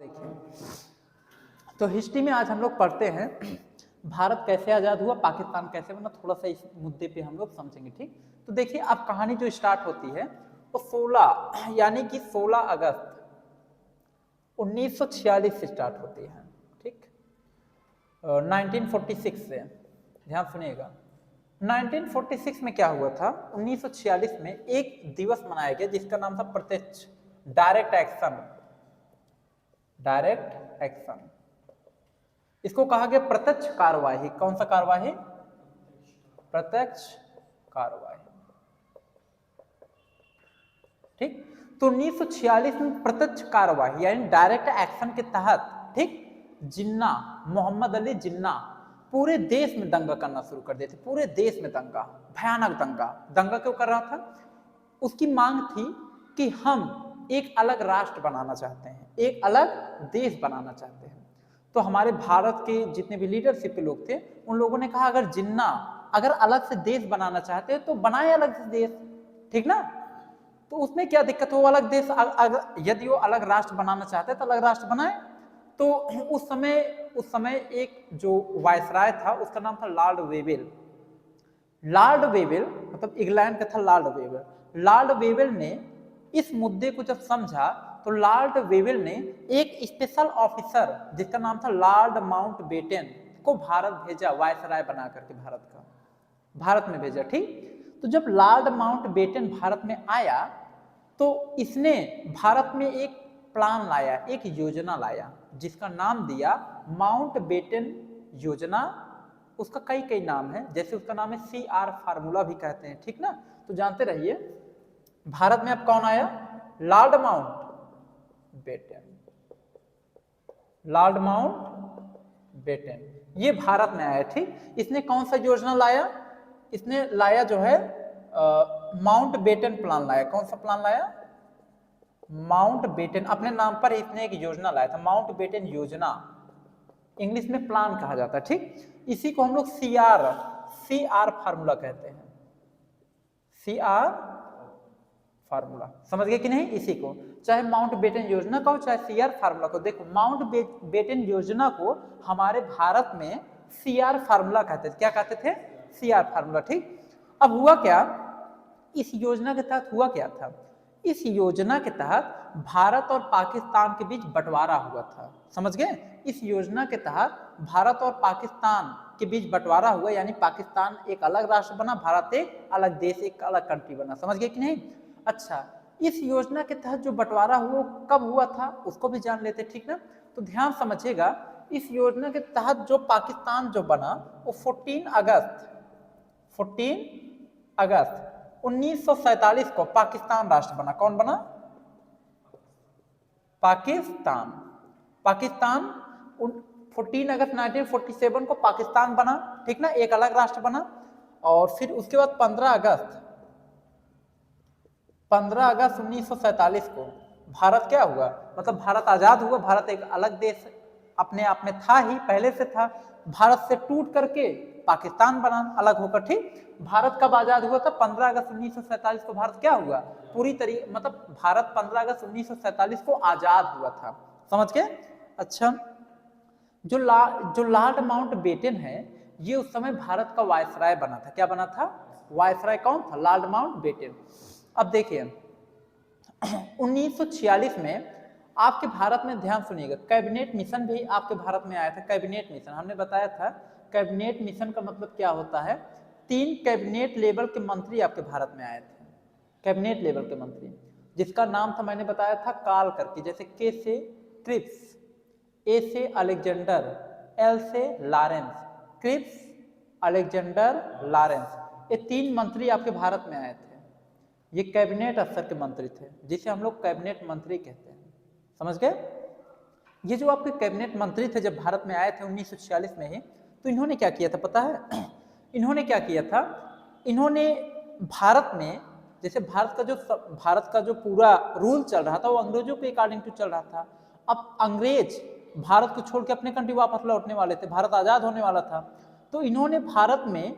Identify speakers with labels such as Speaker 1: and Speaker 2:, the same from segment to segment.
Speaker 1: देखिए, तो हिस्ट्री में आज हम लोग पढ़ते हैं भारत कैसे आज़ाद हुआ, पाकिस्तान कैसे बना, थोड़ा सा इस मुद्दे पे हम लोग समझेंगे। ठीक, तो देखिए अब कहानी जो स्टार्ट होती है वो 16 यानी कि 16 अगस्त 1946 से स्टार्ट होती है। ठीक, 1946 से, ध्यान सुनिएगा। 1946 में क्या हुआ था, 1946 में एक दिवस मनाया गया जिसका नाम था प्रत्यक्ष, डायरेक्ट एक्शन। डायरेक्ट एक्शन, इसको कहा गया प्रत्यक्ष कार्यवाही। कौन सा कार्यवाही? प्रत्यक्ष कार्यवाही। ठीक, तो 1946 में प्रत्यक्ष कार्यवाही यानी डायरेक्ट एक्शन के तहत, ठीक, जिन्ना, मोहम्मद अली जिन्ना पूरे देश में दंगा करना शुरू कर देते। पूरे देश में दंगा, भयानक दंगा। दंगा क्यों कर रहा था? उसकी मांग थी कि हम एक अलग राष्ट्र बनाना चाहते हैं, एक अलग देश बनाना चाहते हैं। तो हमारे भारत के जितने भी लीडरशिप के लोग थे उन लोगों ने कहा अगर जिन्ना अगर अलग से देश बनाना चाहते हैं तो बनाए अलग से देश, ठीक ना। तो उसमें क्या दिक्कत हो, अलग देश यदि वो अलग राष्ट्र बनाना चाहते हैं तो अलग राष्ट्र बनाए। तो उस समय एक जो वायसराय था उसका नाम था लॉर्ड वेवेल। लॉर्ड वेवेल मतलब इंग्लैंड का था लॉर्ड वेवेल। लॉर्ड वेवेल ने इस मुद्दे को जब समझा तो लॉर्ड वेवेल ने एक स्पेशल ऑफिसर जिसका नाम था लॉर्ड माउंटबेटन को भारत भेजा, वायसराय बना करके भारत में भेजा। ठीक, तो जब लॉर्ड माउंटबेटन भारत में आया तो इसने भारत में एक प्लान लाया, एक योजना लाया जिसका नाम दिया माउंटबेटन योजना। उसका कई नाम है, जैसे उसका नाम है CR फार्मूला भी कहते हैं, ठीक ना। तो जानते रहिए भारत में अब कौन आया? Lord Mountbatten. लॉर्ड माउंटबेटन ये भारत में आया। ठीक, इसने कौन सा योजना लाया? इसने लाया जो है माउंटबेटन प्लान लाया। कौन सा प्लान लाया? माउंटबेटन, अपने नाम पर इसने एक योजना लाया था, माउंटबेटन योजना। इंग्लिश में प्लान कहा जाता है। ठीक, इसी को हम लोग CR फार्मूला कहते हैं। CR फार्मूला, समझ गए कि नहीं? इसी को चाहे माउंटबेटन योजना का हो चाहे CR फार्मूला को। देखो माउंटबेटन योजना को हमारे भारत में CR फार्मूला कहते थे। क्या कहते थे? CR formula. ठीक, अब हुआ क्या, इस योजना के तहत हुआ क्या था? इस योजना के तहत भारत और पाकिस्तान के बीच बंटवारा हुआ था। समझ गए? इस योजना के तहत भारत और पाकिस्तान के बीच बंटवारा हुआ, यानी पाकिस्तान एक अलग राष्ट्र बना, भारत एक अलग देश, एक अलग कंट्री बना। समझ गए कि नहीं? अच्छा, इस योजना के तहत जो बंटवारा हुआ कब हुआ था उसको भी जान लेते, ठीक ना। तो ध्यान समझिएगा, इस योजना के तहत जो पाकिस्तान जो बना वो 14 अगस्त 1947 को पाकिस्तान राष्ट्र बना। कौन बना? पाकिस्तान। 14 अगस्त 1947 को पाकिस्तान बना, ठीक ना, एक अलग राष्ट्र बना। और फिर उसके बाद 15 अगस्त 1947 को भारत क्या हुआ, मतलब भारत आजाद हुआ। भारत एक अलग देश अपने आप में था ही, पहले से था। भारत से टूट करके पाकिस्तान बना अलग होकर। ठीक, भारत कब आजाद हुआ था? 15 अगस्त 1947 को भारत क्या हुआ, पूरी तरीके, मतलब भारत 15 अगस्त 1947 को आजाद हुआ था। समझ गए? अच्छा, जो लॉर्ड माउंटबेटन है ये उस समय भारत का वायसराय बना था। क्या बना था? वायसराय। कौन था? Lord Mountbatten. अब देखिए 1946 में आपके भारत में, ध्यान सुनिएगा, कैबिनेट मिशन भी आपके भारत में आया था। कैबिनेट मिशन हमने बताया था, कैबिनेट मिशन का मतलब क्या होता है? 3 कैबिनेट लेवल के मंत्री आपके भारत में आए थे। कैबिनेट लेवल के मंत्री जिसका नाम था, मैंने बताया था काल करके, जैसे के से क्रिप्स, ए से अलेक्जेंडर, एल से लॉरेंस, क्रिप्स, अलेक्जेंडर, लॉरेंस, ये 3 मंत्री आपके भारत में आए थे। ये कैबिनेट स्तर के मंत्री थे जिसे हम लोग कैबिनेट मंत्री कहते हैं। समझ गए? ये जो आपके कैबिनेट मंत्री थे जब भारत में आए थे 1946 में ही, तो इन्होंने क्या किया था पता है? इन्होंने क्या किया था, इन्होंने भारत में, जैसे भारत का जो पूरा रूल चल रहा था वो अंग्रेजों के अकॉर्डिंग टू चल रहा था। अब अंग्रेज भारत को छोड़ के अपने कंट्री वापस लौटने वाले थे, भारत आजाद होने वाला था। तो इन्होंने भारत में,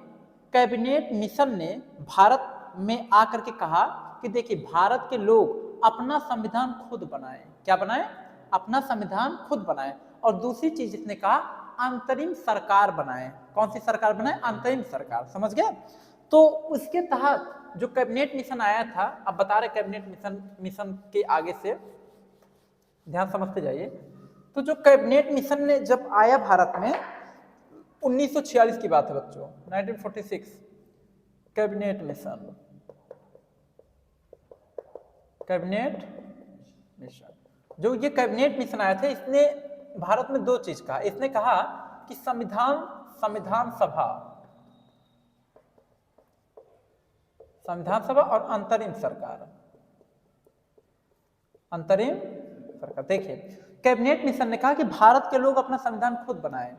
Speaker 1: कैबिनेट मिशन ने भारत में आकर के कहा कि देखिए भारत के लोग अपना संविधान खुद बनाएं। क्या बनाएं? अपना संविधान खुद बनाए। और दूसरी चीज इसने कहा अंतरिम सरकार बनाए। कौन सी सरकार बनाए? अंतरिम सरकार, समझ गए? तो उसके तहत जो कैबिनेट मिशन आया था, अब बता रहे कैबिनेट मिशन के आगे से ध्यान समझते जाइए। तो जो कैबिनेट मिशन ने जब आया भारत में 1946 की बात है बच्चों, 1946 कैबिनेट मिशन, कैबिनेट मिशन, जो ये कैबिनेट मिशन आया था, इसने भारत में दो चीज कहा। इसने कहा कि संविधान सभा और अंतरिम सरकार। देखिए, कैबिनेट मिशन ने कहा कि भारत के लोग अपना संविधान खुद बनाए,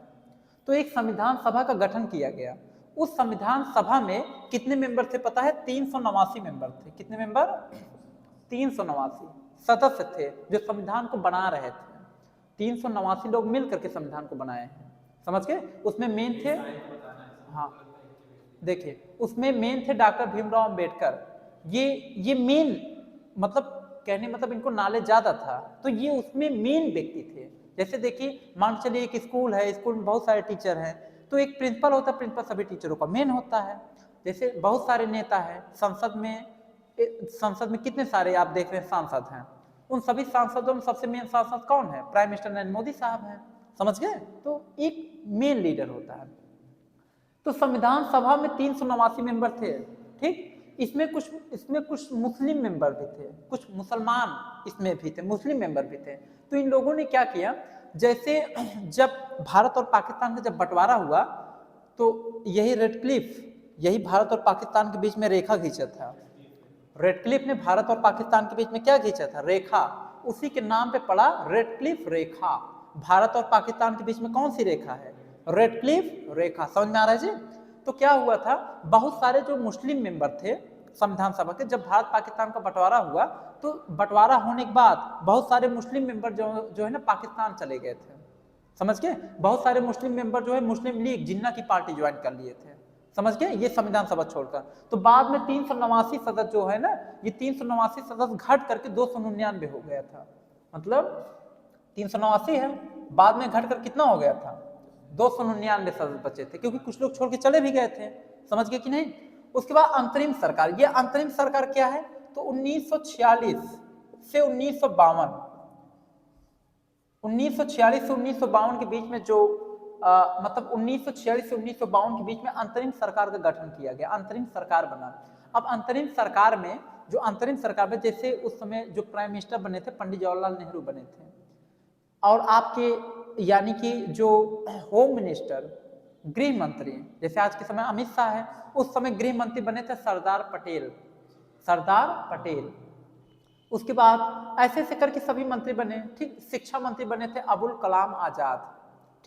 Speaker 1: तो एक संविधान सभा का गठन किया गया। उस संविधान सभा में कितने मेंबर थे पता है? 389 मेंबर थे। कितने मेंबर? 389 सदस्य थे जो संविधान को बना रहे थे। 389 लोग मिल करके संविधान को बनाए हैं, समझ गए? उसमें मेन थे, हाँ देखिए, उसमें मेन थे डॉक्टर भीमराव अंबेडकर। ये मेन, मतलब कहने मतलब इनको नॉलेज ज्यादा था, तो ये उसमें मेन व्यक्ति थे। जैसे देखिए, मान चलिए एक स्कूल है, स्कूल में बहुत सारे टीचर हैं, तो एक प्रिंसिपल होता है, प्रिंसिपल सभी टीचरों का मेन होता है। जैसे बहुत सारे नेता हैं संसद में कितने सारे आप देख रहे हैं सांसद हैं, उन सभी सांसदों में सबसे मेन सांसद कौन है? प्राइम मिनिस्टर नरेंद्र मोदी साहब हैं, समझ गए? तो एक मेन लीडर होता है। तो संविधान सभा में 389 मेंबर थे, ठीक। इसमें कुछ मुस्लिम मेंबर भी थे, कुछ मुसलमान इसमें भी थे, मुस्लिम मेंबर भी थे। तो इन लोगों ने क्या किया, जैसे जब भारत और पाकिस्तान का जब बंटवारा हुआ, तो यही भारत और पाकिस्तान के बीच में रेखा खींचा था। रेडक्लिफ ने भारत और पाकिस्तान के बीच में क्या खींचा था? रेखा। उसी के नाम पे पड़ा रेडक्लिफ रेखा। भारत और पाकिस्तान के बीच में कौन सी रेखा है? रेडक्लिफ रेखा। समझ में आ रहा है जी? तो क्या हुआ था, बहुत सारे जो मुस्लिम मेंबर थे संविधान सभा के, जब भारत पाकिस्तान का बंटवारा हुआ, तो बंटवारा होने के बाद बहुत सारे मुस्लिम मेंबर जो है ना पाकिस्तान चले गए थे, समझ गए? बहुत सारे मुस्लिम मेंबर जो है मुस्लिम लीग जिन्ना की पार्टी ज्वाइन कर लिए थे, समझ गए? ये संविधान सभा छोड़कर। तो बाद में 389 सदस्य जो है ना, ये 389 सदस्य घट करके 299 हो गया था। मतलब 389 है, बाद में घट कर कितना हो गया था? 299 सदस्य बचे थे, क्योंकि कुछ लोग छोड़ के चले भी गए थे, समझ गए कि नहीं? उसके बाद अंतरिम सरकार। ये अंतरिम सरकार क्या है? तो 1946 से 1952 से 1952 के बीच में जो मतलब 1946 से 1952 के बीच में अंतरिम सरकार का गठन किया गया, अंतरिम सरकार बना। अब अंतरिम सरकार में जैसे उस समय जो प्राइम मिनिस्टर बने थे पंडित जवाहरलाल नेहरू बने थे, और आपके यानी कि जो होम मिनिस्टर, गृह मंत्री, जैसे आज के समय अमित शाह है, उस समय गृह मंत्री बने थे सरदार पटेल। उसके बाद ऐसे ऐसे करके सभी मंत्री बने, ठीक। शिक्षा मंत्री बने थे अबुल कलाम आजाद,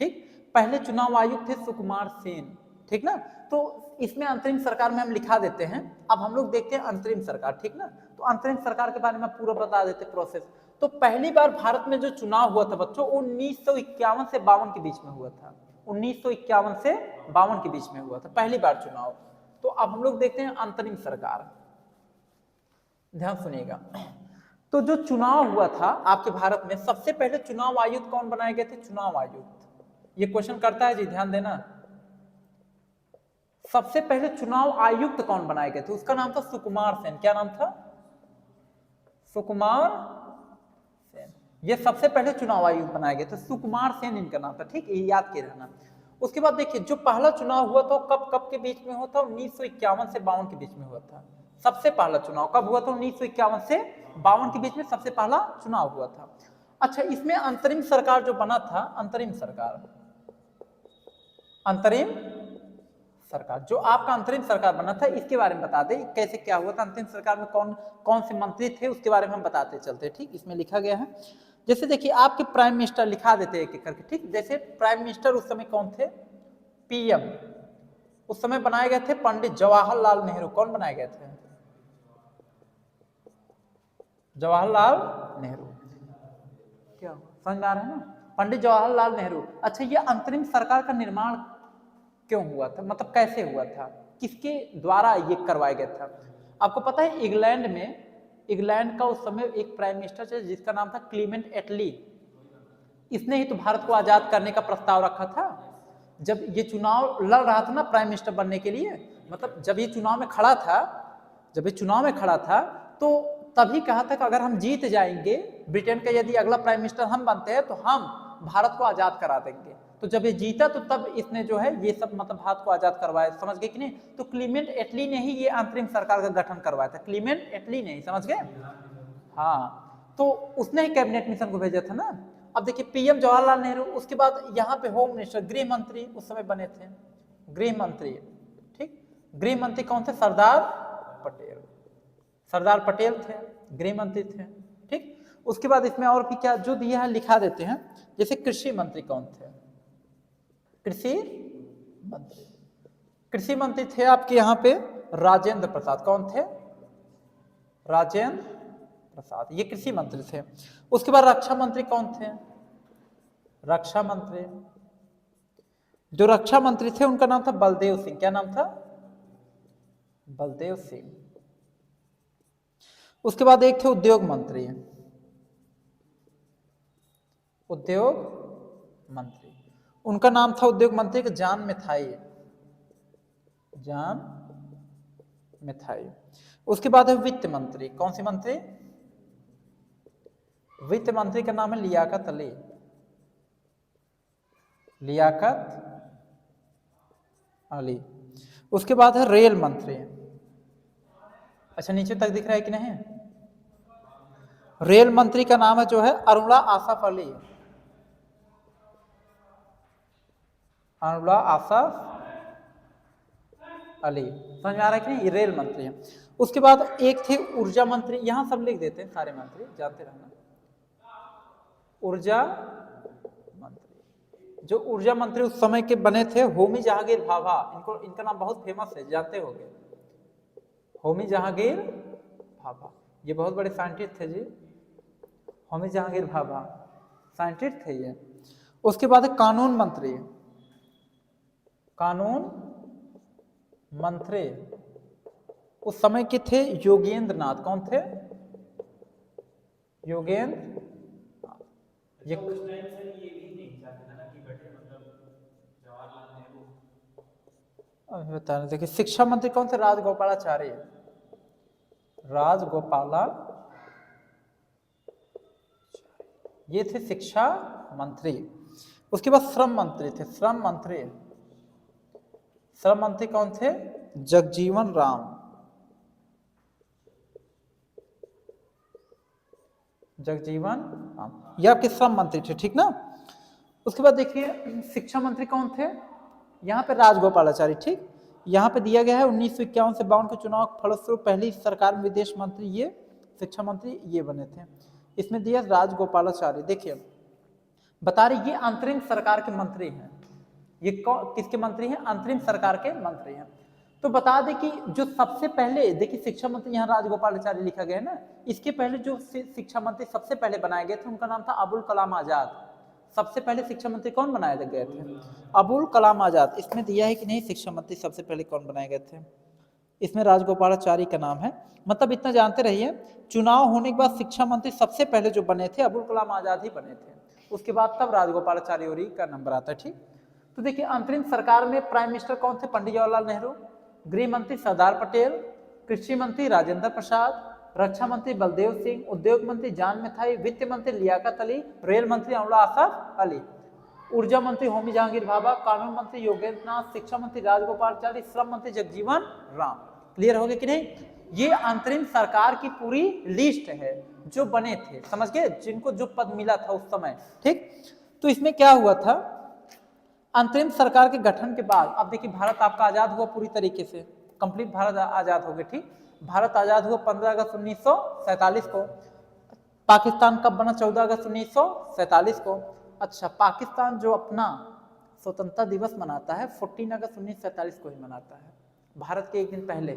Speaker 1: ठीक। पहले चुनाव आयुक्त थे सुकुमार सेन, ठीक ना। तो इसमें अंतरिम सरकार में हम लिखा देते हैं। अब हम लोग देखते हैं अंतरिम सरकार, ठीक ना। तो अंतरिम सरकार के बारे में पूरा बता देते प्रोसेस। तो पहली बार भारत में जो चुनाव हुआ था बच्चों, 1951 से 52 के बीच में हुआ था। 1951 से 52 के बीच में हुआ था पहली बार चुनाव। तो अब हम लोग देखते हैं अंतरिम सरकार, ध्यान सुनिएगा। तो जो चुनाव हुआ था आपके भारत में, सबसे पहले चुनाव आयुक्त कौन बनाए गए थे? चुनाव आयुक्त, ये क्वेश्चन करता है जी, ध्यान देना। सबसे पहले चुनाव आयुक्त कौन बनाए गए थे? उसका नाम था सुकुमार सेन। क्या नाम था? सुकुमार सेन। ये सबसे पहले चुनाव आयुक्त बनाए गए थे, सुकुमार सेन इनका नाम था, ठीक। ये याद के रहना। उसके बाद देखिए, जो पहला चुनाव हुआ था कब के बीच में हुआ था? 1951 से 52 के बीच में हुआ था। सबसे पहला चुनाव कब हुआ था? 1951 से 52 के बीच में सबसे पहला चुनाव हुआ था। अच्छा, इसमें अंतरिम सरकार जो बना था, अंतरिम सरकार जो आपका अंतरिम सरकार बना था, इसके बारे में बता दें कैसे क्या हुआ था। अंतरिम सरकार में कौन कौन से मंत्री थे उसके बारे में हम बताते चलते, ठीक। इसमें लिखा गया है, जैसे देखिए आपके प्राइम मिनिस्टर लिखा देते एक एक करके, ठीक। जैसे प्राइम मिनिस्टर उस समय कौन थे? पीएम उस समय बनाए गए थे पंडित जवाहरलाल नेहरू। कौन बनाए गए थे? जवाहरलाल नेहरू। क्या समझ में आ रहा है ना? पंडित जवाहरलाल नेहरू। अच्छा, ये अंतरिम सरकार का निर्माण क्यों हुआ था, मतलब कैसे हुआ था, किसके द्वारा ये करवाया गया था? आपको पता है इंग्लैंड का उस समय एक प्राइम मिनिस्टर था जिसका नाम था क्लीमेंट एटली। इसने ही तो भारत को आजाद करने का प्रस्ताव रखा था। जब ये चुनाव लड़ रहा था ना प्राइम मिनिस्टर बनने के लिए, मतलब जब ये चुनाव में खड़ा था, तो तभी कहा था कि अगर हम जीत जाएंगे, ब्रिटेन का यदि अगला प्राइम मिनिस्टर हम बनते हैं तो हम भारत को आजाद करा देंगे। तो जब ये जीता तो तब इसने जो है ये सब मतलब भारत को आजाद करवाया, समझ गए कि नहीं। तो क्लीमेंट एटली ने ही ये अंतरिम सरकार का गठन करवाया था, क्लीमेंट एटली ने ही, समझ गए। हाँ, तो उसने ही कैबिनेट मिशन को भेजा था ना। अब देखिए पीएम जवाहरलाल नेहरू, उसके बाद यहाँ पे होम मिनिस्टर, गृह मंत्री उस समय बने थे, गृह मंत्री, ठीक। गृह मंत्री कौन थे? सरदार पटेल थे, गृह मंत्री थे, ठीक। उसके बाद इसमें और भी क्या जो दिया है लिखा देते हैं। जैसे कृषि मंत्री कौन थे? कृषि मंत्री थे आपके यहाँ पे राजेंद्र प्रसाद। कौन थे? राजेंद्र प्रसाद, ये कृषि मंत्री थे। उसके बाद रक्षा मंत्री कौन थे? रक्षा मंत्री, जो रक्षा मंत्री थे उनका नाम था बलदेव सिंह। क्या नाम था? बलदेव सिंह। उसके बाद एक थे उद्योग मंत्री, उनका नाम था उद्योग मंत्री जॉन मैथाई। उसके बाद है वित्त मंत्री। कौन सी मंत्री? वित्त मंत्री का नाम है लियाकत अली। उसके बाद है रेल मंत्री। अच्छा, नीचे तक दिख रहा है कि नहीं? रेल मंत्री का नाम है जो है अरुणा आसफ अली। समझ में आ रहा है कि नहीं? ये रेल मंत्री है। उसके बाद एक थे ऊर्जा मंत्री, यहां सब लिख देते हैं सारे मंत्री, जानते रहना। ऊर्जा मंत्री, जो ऊर्जा मंत्री उस समय के बने थे होमी जहांगीर भाभा। इनका नाम बहुत फेमस है, जानते होंगे, होमी जहांगीर भाभा। ये बहुत बड़े साइंटिस्ट थे जी, होमी जहांगीर भाभा साइंटिस्ट थे ये। उसके बाद है कानून मंत्री उस समय के थे योगेंद्र नाथ। कौन थे? योगेंद्र। ये बता रहे। देखिए शिक्षा मंत्री कौन थे? ये थे शिक्षा मंत्री। उसके बाद श्रम मंत्री थे, श्रम मंत्री कौन थे? जगजीवन राम। ये आपके श्रम मंत्री थे, ठीक ना। उसके बाद देखिए शिक्षा मंत्री कौन थे? यहाँ पे राजगोपालाचारी, ठीक। यहाँ पे दिया गया है 1951 से 52 के चुनाव के फलस्वरूप पहली सरकार में विदेश मंत्री ये शिक्षा मंत्री ये बने थे। इसमें दिया राजगोपालाचारी। देखिए बता रहे ये अंतरिम सरकार के मंत्री हैं। ये किसके मंत्री हैं? अंतरिम सरकार के मंत्री हैं। तो बता दें कि जो सबसे पहले, देखिए शिक्षा मंत्री यहाँ राजगोपालाचारी लिखा गया है ना, इसके पहले जो शिक्षा मंत्री सबसे पहले बनाए गए थे उनका नाम था अबुल कलाम आजाद। सबसे पहले शिक्षा मंत्री कौन बनाए गए थे? अबुल कलाम आजाद। इसमें दिया है कि नहीं शिक्षा मंत्री सबसे पहले कौन बनाए गए थे? इसमें राजगोपालाचारी का नाम है। मतलब इतना जानते रहिए, चुनाव होने के बाद शिक्षा मंत्री सबसे पहले जो बने थे अबुल कलाम आजाद ही बने थे, उसके बाद तब राजगोपालाचारी और का नंबर आता है, ठीक। तो देखिए अंतरिम सरकार में प्राइम मिनिस्टर कौन थे? पंडित जवाहरलाल नेहरू। गृह मंत्री सरदार पटेल, कृषि मंत्री राजेंद्र प्रसाद, रक्षा मंत्री बलदेव सिंह, उद्योग मंत्री जॉन मैथाई, वित्त मंत्री लियाकत अली, रेल मंत्री अरुणा आसफ अली, ऊर्जा मंत्री होमी जहांगीर भाभा, कानून मंत्री योगेंद्र नाथ, शिक्षा मंत्री राजगोपालाचारी, श्रम मंत्री जगजीवन राम। क्लियर हो गया कि नहीं? ये अंतरिम सरकार की पूरी लिस्ट है जो बने थे, समझ गए, जिनको जो पद मिला था उस समय, ठीक। तो इसमें क्या हुआ था, अंतरिम सरकार के गठन के बाद अब देखिए भारत आपका आजाद हुआ पूरी तरीके से, कंप्लीट भारत आजाद हो गया, ठीक। भारत आजाद हुआ 15 अगस्त 1947 को। पाकिस्तान कब बना? 14 अगस्त 1947 को। अच्छा, पाकिस्तान जो अपना स्वतंत्रता दिवस मनाता है 14 अगस्त 1947 को ही मनाता है, भारत के एक दिन पहले।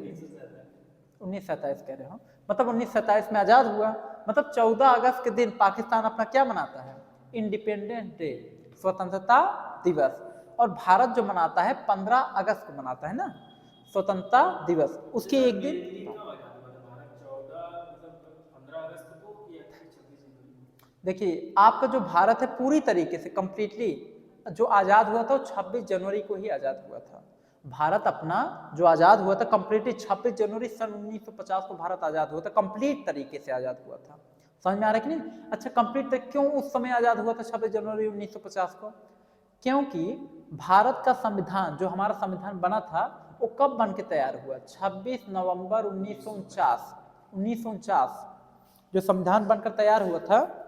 Speaker 1: 1947 कह रहे हो, मतलब 1947 में आजाद हुआ, मतलब 14 अगस्त के दिन पाकिस्तान अपना क्या मनाता है? इंडिपेंडेंस डे, स्वतंत्रता दिवस। और भारत जो मनाता है 15 अगस्त को मनाता है ना स्वतंत्रता दिवस, उसके एक दिन देखिए आपका जो भारत है पूरी तरीके से कंप्लीटली जो आज़ाद हुआ था वो 26 जनवरी को ही आज़ाद हुआ था। भारत अपना जो आज़ाद हुआ था कंप्लीटली 26 जनवरी सन 1950 को भारत आज़ाद हुआ था, कंप्लीट तरीके से आज़ाद हुआ था। समझ में आ रहा है कि नहीं? अच्छा कंप्लीट तक क्यों उस समय आज़ाद हुआ था 26 जनवरी 1950 को? क्योंकि भारत का संविधान जो हमारा संविधान बना था वो कब बन के तैयार हुआ? 26 नवंबर 1949 जो संविधान बनकर तैयार हुआ था,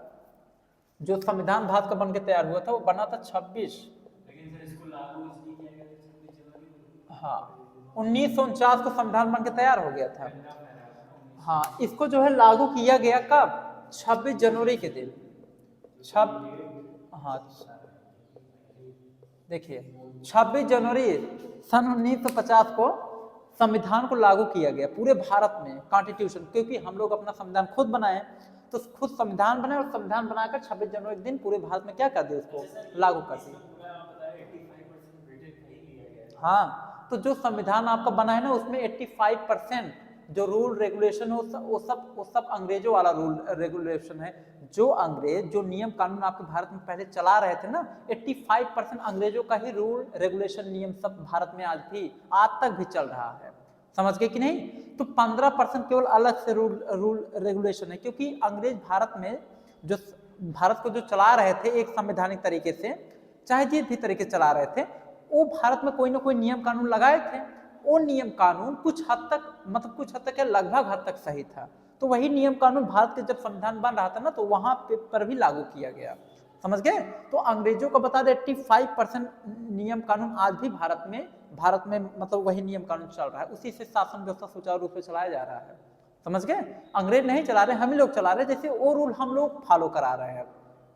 Speaker 1: जो संविधान भारत का बन के तैयार हुआ था वो बना था 26,
Speaker 2: लेकिन सर इसको लागू इसलिए किया गया था 26 जनवरी को।
Speaker 1: हाँ 1949 को संविधान बन के तैयार हो गया था।
Speaker 2: झंडा फहराया था ना
Speaker 1: हाँ इसको जो है लागू किया गया कब? 26 जनवरी के दिन। हाँ देखिए 26 जनवरी सन 1950 को संविधान को लागू किया गया पूरे भारत में, कॉन्स्टिट्यूशन, क्योंकि हम लोग अपना संविधान खुद बनाए तो खुद संविधान बने और संविधान बनाकर 26 जनवरी के दिन पूरे भारत में क्या कर दिया, उसको लागू कर दिया।
Speaker 2: पूरा आप बता रहे 85% ब्रिटेन का ही लिया गया है।
Speaker 1: हाँ तो जो संविधान आपका बना है ना उसमें 85% जो रूल रेगुलेशन है वो सब अंग्रेजों वाला रूल रेगुलेशन है। जो अंग्रेज जो नियम कानून आपके भारत में पहले चला रहे थे ना 85% अंग्रेजों का ही रूल रेगुलेशन नियम सब भारत में आज तक भी चल रहा है। समझ गए कि नहीं? तो 15% केवल अलग से रूल रेगुलेशन है, क्योंकि अंग्रेज भारत में जो भारत को जो चला रहे थे एक संवैधानिक तरीके से, चाहे जिस भी तरीके से चला रहे थे, वो भारत में कोई ना कोई नियम कानून लगाए थे। वो नियम कानून कुछ हद तक क्या लगभग हद तक सही था, तो वही नियम कानून भारत के जब संविधान बन रहा था ना तो वहां पर भी लागू किया गया। समझ गए? तो अंग्रेजों को बता दे 85% नियम कानून आज भी भारत में मतलब वही नियम कानून चल रहा है, उसी से शासन व्यवस्था सुचारू रूप से चलाया जा रहा है। समझ गए? अंग्रेज नहीं चला रहे, हम ही लोग चला रहे, जैसे वो रूल हम लोग फॉलो करा रहे हैं।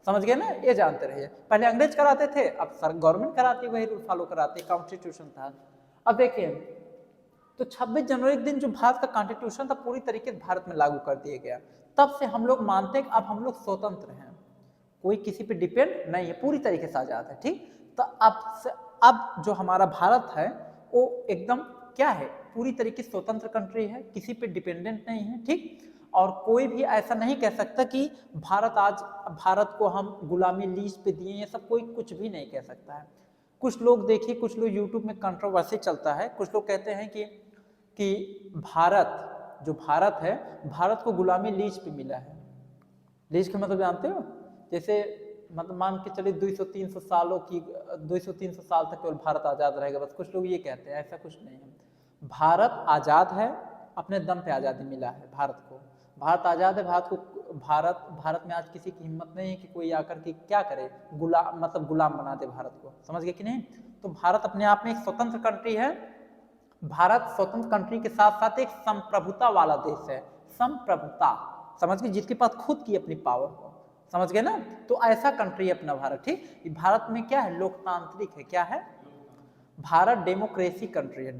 Speaker 1: समझ गए ना? ये जानते रहिए, पहले अंग्रेज कराते थे, अब सर गवर्नमेंट कराती है, वही रूल फॉलो कराती है, कॉन्स्टिट्यूशन था। अब देखिए तो 26 जनवरी के दिन जो भारत का कॉन्स्टिट्यूशन था पूरी तरीके से भारत में लागू कर दिया गया। तब से हम लोग मानते हैं कि अब हम लोग स्वतंत्र हैं, कोई किसी पे डिपेंड नहीं है, पूरी तरीके से आजाद है। ठीक, तो अब जो हमारा भारत है वो एकदम क्या है, पूरी तरीके से स्वतंत्र कंट्री है, किसी पे डिपेंडेंट नहीं है। ठीक, और कोई भी ऐसा नहीं कह सकता कि भारत को हम गुलामी लीज पे दिए, ये सब कोई कुछ भी नहीं कह सकता है। कुछ लोग देखिए, कुछ लोग यूट्यूब में कंट्रोवर्सी चलता है, कुछ लोग कहते हैं कि भारत है, भारत को गुलामी लीज पे मिला है। लीज का मतलब जानते हो? जैसे मतलब मान के चलिए 200-300 साल तक केवल भारत आज़ाद रहेगा, बस कुछ लोग ये कहते हैं, ऐसा कुछ नहीं है। भारत आज़ाद है, अपने दम पे आज़ादी मिला है भारत को। भारत आज़ाद है, भारत में आज किसी की हिम्मत नहीं है कि कोई आकर के क्या करे, गुलाम बना दे भारत को। समझ गए कि नहीं? तो भारत अपने आप में एक स्वतंत्र कंट्री है। भारत स्वतंत्र कंट्री के साथ साथ एक संप्रभुता वाला देश है। संप्रभुता, समझ गए, जिसके पास खुद की अपनी पावर हो। समझ गए ना? तो ऐसा कंट्री है अपना भारत। ठीक, भारत में क्या है, लोकतांत्रिक है। क्या है? भारत डेमोक्रेसी कंट्री है,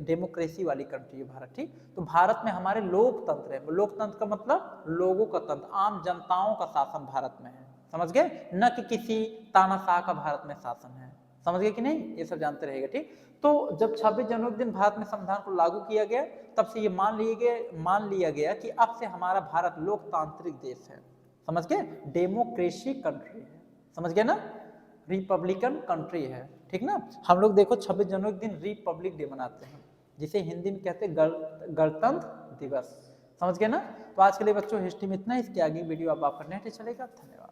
Speaker 1: डेमोक्रेसी वाली कंट्री है भारत। ठीक, तो भारत में हमारे लोकतंत्र है। लोकतंत्र का मतलब लोगों का तंत्र, आम जनताओं का शासन भारत में है। समझ गए? न कि किसी तानाशाह का भारत में शासन है। समझ गए कि नहीं? ये सब जानते रहेगा। ठीक, तो जब 26 जनवरी के दिन भारत में संविधान को लागू किया गया, तब से ये मान लिया गया कि अब से हमारा भारत लोकतांत्रिक देश है। समझ गए? डेमोक्रेसी कंट्री है। समझ गए ना? रिपब्लिकन कंट्री है। ठीक ना? हम लोग देखो 26 जनवरी के दिन रिपब्लिक डे मनाते हैं, जिसे हिंदी में कहते हैं गणतंत्र दिवस। समझ गए ना? तो आज के लिए बच्चों हिस्ट्री में इतना, इसके आगे वीडियो अब आपका नेट चलेगा। धन्यवाद।